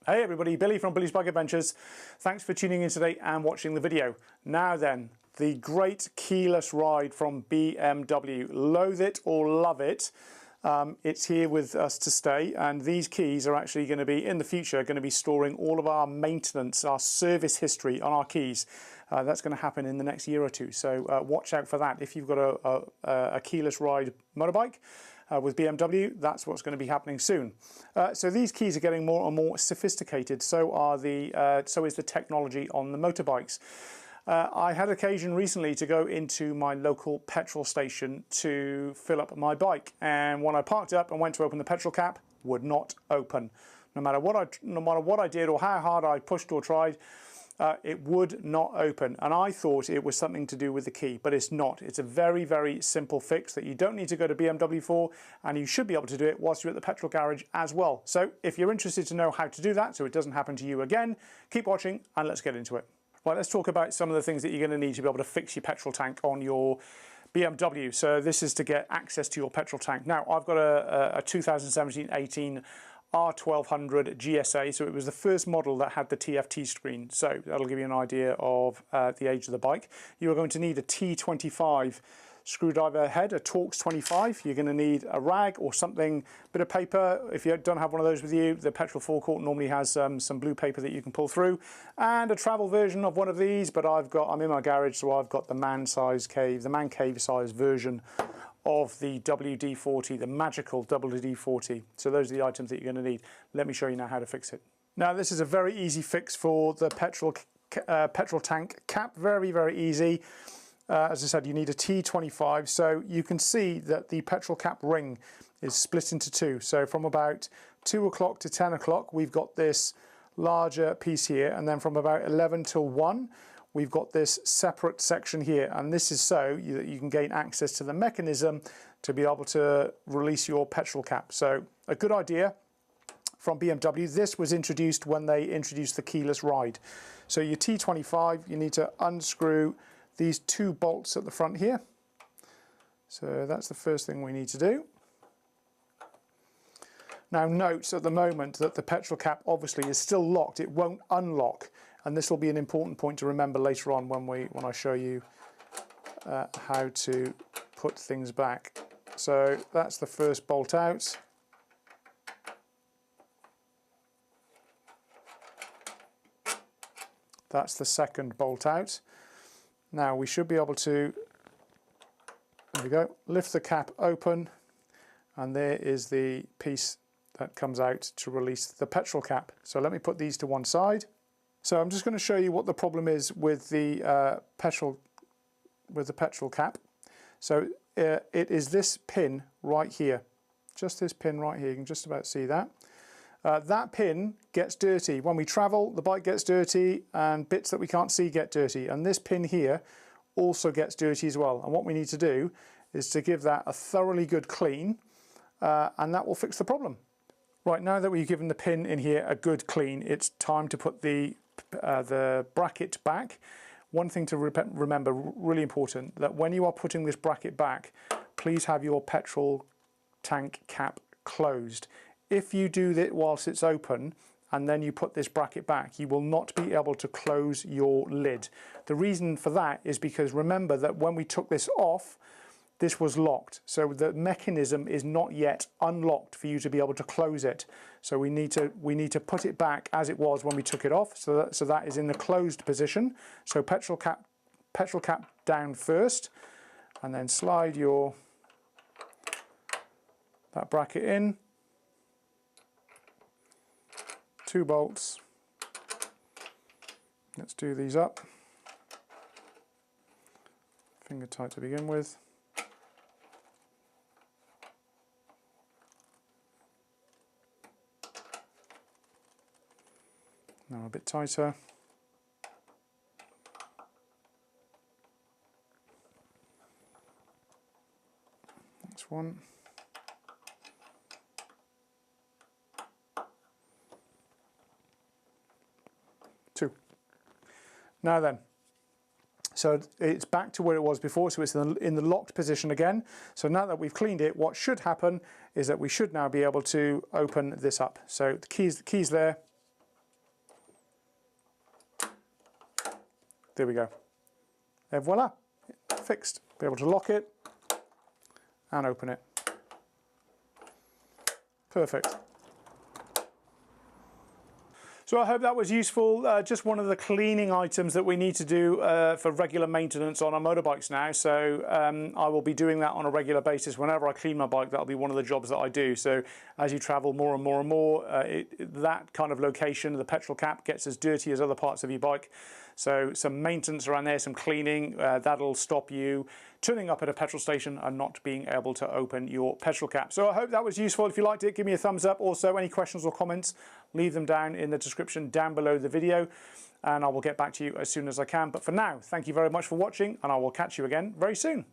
Hey everybody, Billy from Billy's Bike Adventures. Thanks for tuning in today and watching the video. Now then, the great keyless ride from BMW. Loathe it or love it, it's here with us to stay, and these keys are actually going to be, in the future, going to be storing all of our maintenance, our service history on our keys. That's going to happen in the next year or two, so watch out for that. If you've got a keyless ride motorbike, with BMW, that's what's going to be happening soon. So these keys are getting more and more sophisticated. So is the technology on the motorbikes. I had occasion recently to go into my local petrol station to fill up my bike, and when I parked up and went to open the petrol cap, would not open. No matter what I did or how hard I pushed or tried, it would not open, and I thought it was something to do with the key, but it's not. It's a very, very simple fix that you don't need to go to BMW for, and you should be able to do it whilst you're at the petrol garage as well. So if you're interested to know how to do that so it doesn't happen to you again, keep watching and let's get into it. Right, let's talk about some of the things that you're going to need to be able to fix your petrol tank on your BMW. So this is to get access to your petrol tank. Now, I've got a 2017-18 R1200 GSA, so it was the first model that had the TFT screen, so that'll give you an idea of the age of the bike. You're going to need a T25 screwdriver head, a Torx 25. You're going to need a rag or something, bit of paper. If you don't have one of those with you, the petrol forecourt normally has some blue paper that you can pull through, and a travel version of one of these, but I'm in my garage, so I've got the man cave size version of the WD-40, the magical WD-40. So those are the items that you're going to need. Let me show you now how to fix it. Now this is a very easy fix for the petrol tank cap. Very, very easy. As I said, you need a T25. So you can see that the petrol cap ring is split into two. So from about 2 o'clock to 10 o'clock, we've got this larger piece here. And then from about 11 till 1, we've got this separate section here, and this is so that you can gain access to the mechanism to be able to release your petrol cap. So a good idea from BMW. This was introduced when they introduced the keyless ride. So your T25, you need to unscrew these two bolts at the front here. So that's the first thing we need to do. Now note at the moment that the petrol cap obviously is still locked. It won't unlock. And this will be an important point to remember later on when I show you how to put things back. So that's the first bolt out. That's the second bolt out. Now we should be able to, there we go, lift the cap open, and there is the piece that comes out to release the petrol cap. So let me put these to one side. So I'm just going to show you what the problem is with the petrol cap. So it is this pin right here, just this pin right here. You can just about see that. That pin gets dirty. When we travel, the bike gets dirty, and bits that we can't see get dirty. And this pin here also gets dirty as well. And what we need to do is to give that a thoroughly good clean, and that will fix the problem. Right, now that we've given the pin in here a good clean, it's time to put the bracket back. One thing to remember, really important, that when you are putting this bracket back, please have your petrol tank cap closed. If you do that whilst it's open and then you put this bracket back, you will not be able to close your lid. The reason for that is because remember that when we took this off, this was locked, so the mechanism is not yet unlocked for you to be able to close it. So we need to put it back as it was when we took it off, so that is in the closed position. So petrol cap down first, and then slide that bracket in. 2 bolts. Let's do these up. Finger tight to begin with. Now a bit tighter. That's one. Two. Now then, so it's back to where it was before, so it's in the locked position again. So now that we've cleaned it, what should happen is that we should now be able to open this up. So the keys there. There we go. And voila, fixed. Be able to lock it and open it. Perfect. So I hope that was useful. Just one of the cleaning items that we need to do for regular maintenance on our motorbikes now. So I will be doing that on a regular basis. Whenever I clean my bike, that'll be one of the jobs that I do. So as you travel more and more and more, that kind of location, the petrol cap, gets as dirty as other parts of your bike. So some maintenance around there, some cleaning, that'll stop you turning up at a petrol station and not being able to open your petrol cap. So I hope that was useful. If you liked it, give me a thumbs up. Also, any questions or comments, leave them down in the description down below the video, and I will get back to you as soon as I can. But for now, thank you very much for watching, and I will catch you again very soon.